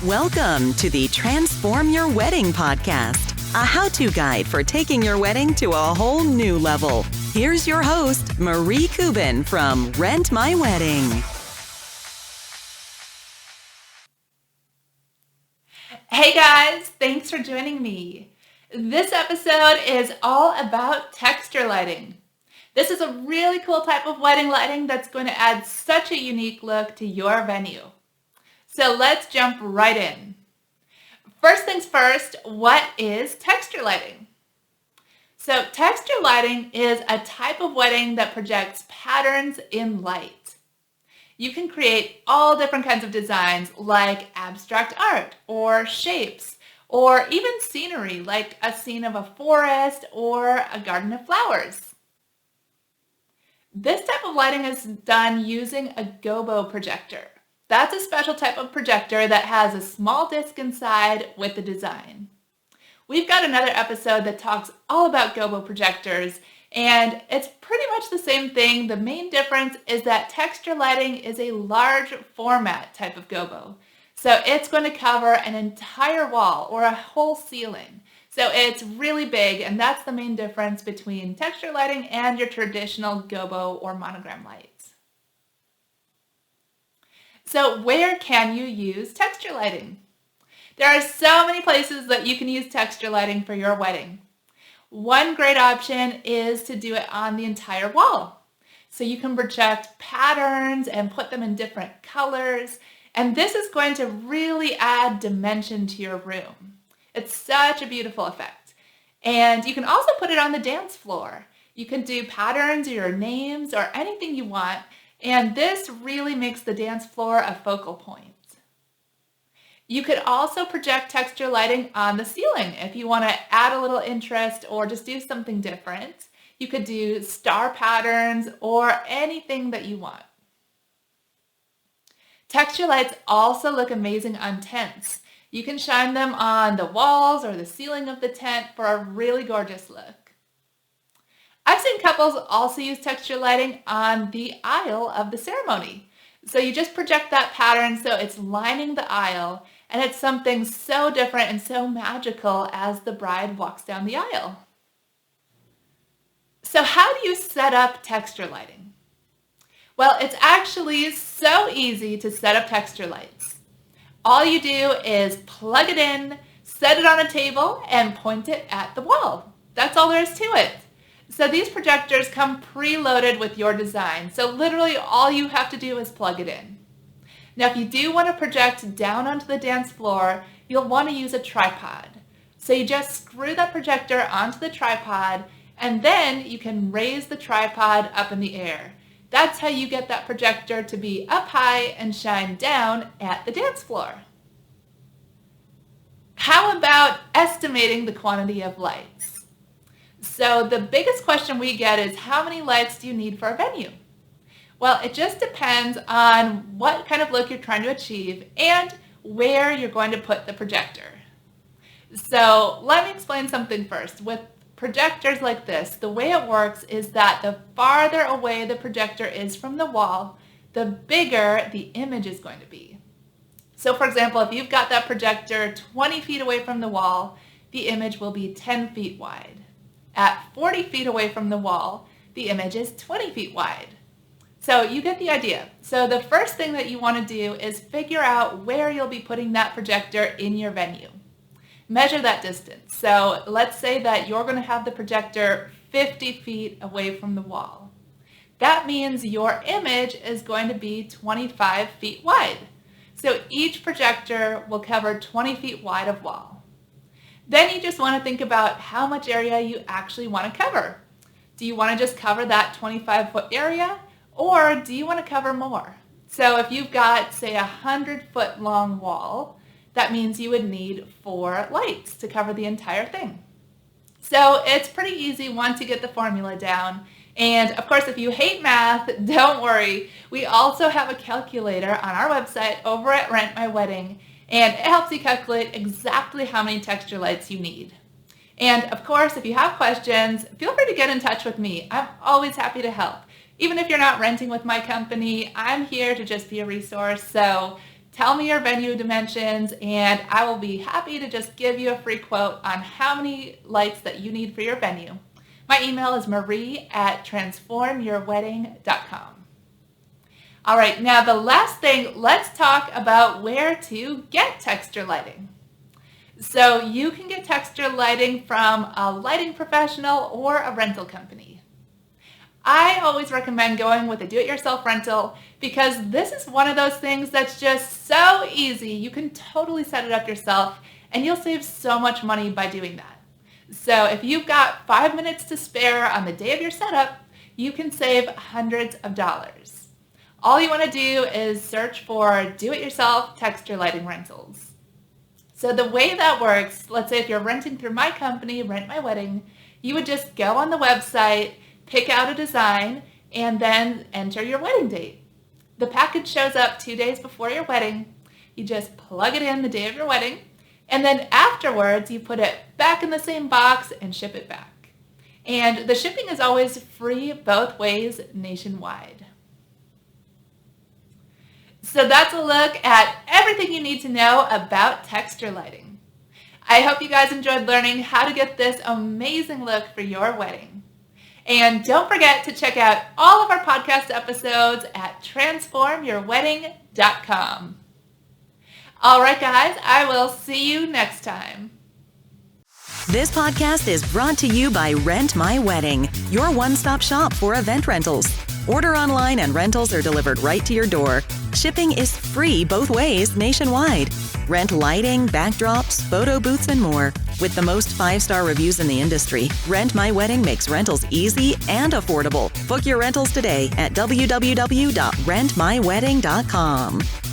Welcome to the Transform Your Wedding podcast, a how-to guide for taking your wedding to a whole new level. Here's your host, Marie Kubin from Rent My Wedding. Hey guys, thanks for joining me. This episode is all about texture lighting. This is a really cool type of wedding lighting that's going to add such a unique look to your venue. So let's jump right in. First things first, what is texture lighting? So texture lighting is a type of wedding that projects patterns in light. You can create all different kinds of designs like abstract art or shapes or even scenery like a scene of a forest or a garden of flowers. This type of lighting is done using a gobo projector. That's a special type of projector that has a small disc inside with the design. We've got another episode that talks all about gobo projectors, and it's pretty much the same thing. The main difference is that texture lighting is a large format type of gobo. So it's going to cover an entire wall or a whole ceiling. So it's really big, and that's the main difference between texture lighting and your traditional gobo or monogram lights. So where can you use texture lighting? There are so many places that you can use texture lighting for your wedding. One great option is to do it on the entire wall. So you can project patterns and put them in different colors, and this is going to really add dimension to your room. It's such a beautiful effect. And you can also put it on the dance floor. You can do patterns or your names or anything you want, and this really makes the dance floor a focal point. You could also project texture lighting on the ceiling if you want to add a little interest or just do something different. You could do star patterns or anything that you want. Texture lights also look amazing on tents. You can shine them on the walls or the ceiling of the tent for a really gorgeous look. I've seen couples also use texture lighting on the aisle of the ceremony. So you just project that pattern so it's lining the aisle, and it's something so different and so magical as the bride walks down the aisle. So how do you set up texture lighting? Well, it's actually so easy to set up texture lights. All you do is plug it in, set it on a table, and point it at the wall. That's all there is to it. So these projectors come preloaded with your design. So literally all you have to do is plug it in. Now, if you do want to project down onto the dance floor, you'll want to use a tripod. So you just screw that projector onto the tripod, and then you can raise the tripod up in the air. That's how you get that projector to be up high and shine down at the dance floor. How about estimating the quantity of lights? So the biggest question we get is, how many lights do you need for a venue? Well, it just depends on what kind of look you're trying to achieve and where you're going to put the projector. So let me explain something first. With projectors like this, the way it works is that the farther away the projector is from the wall, the bigger the image is going to be. So for example, if you've got that projector 20 feet away from the wall, the image will be 10 feet wide. At 40 feet away from the wall, the image is 20 feet wide. So you get the idea. So the first thing that you want to do is figure out where you'll be putting that projector in your venue. Measure that distance. So let's say that you're going to have the projector 50 feet away from the wall. That means your image is going to be 25 feet wide. So each projector will cover 20 feet wide of wall. Then you just want to think about how much area you actually want to cover. Do you want to just cover that 25-foot area, or do you want to cover more? So if you've got, say, a 100-foot long wall, that means you would need 4 lights to cover the entire thing. So it's pretty easy once you get the formula down. And of course, if you hate math, don't worry. We also have a calculator on our website over at Rent My Wedding, and it helps you calculate exactly how many texture lights you need. And of course, if you have questions, feel free to get in touch with me. I'm always happy to help. Even if you're not renting with my company, I'm here to just be a resource. So Tell me your venue dimensions, and I will be happy to just give you a free quote on how many lights that you need for your venue. My email is marie@transformyourwedding.com. All right, now the last thing, let's talk about where to get texture lighting. So you can get texture lighting from a lighting professional or a rental company. I always recommend going with a do-it-yourself rental because this is one of those things that's just so easy. You can totally set it up yourself and you'll save so much money by doing that. So if you've got 5 minutes to spare on the day of your setup, you can save hundreds of dollars. All you want to do is search for do-it-yourself texture lighting rentals. So the way that works, let's say if you're renting through my company, Rent My Wedding, you would just go on the website, pick out a design, and then enter your wedding date. The package shows up 2 days before your wedding. You just plug it in the day of your wedding, and then afterwards you put it back in the same box and ship it back. And the shipping is always free both ways nationwide. So that's a look at everything you need to know about texture lighting. I hope you guys enjoyed learning how to get this amazing look for your wedding. And don't forget to check out all of our podcast episodes at transformyourwedding.com. All right, guys, I will see you next time. This podcast is brought to you by Rent My Wedding, your one-stop shop for event rentals. Order online and rentals are delivered right to your door. Shipping is free both ways nationwide. Rent lighting, backdrops, photo booths, and more. With the most 5-star reviews in the industry, Rent My Wedding makes rentals easy and affordable. Book your rentals today at www.rentmywedding.com.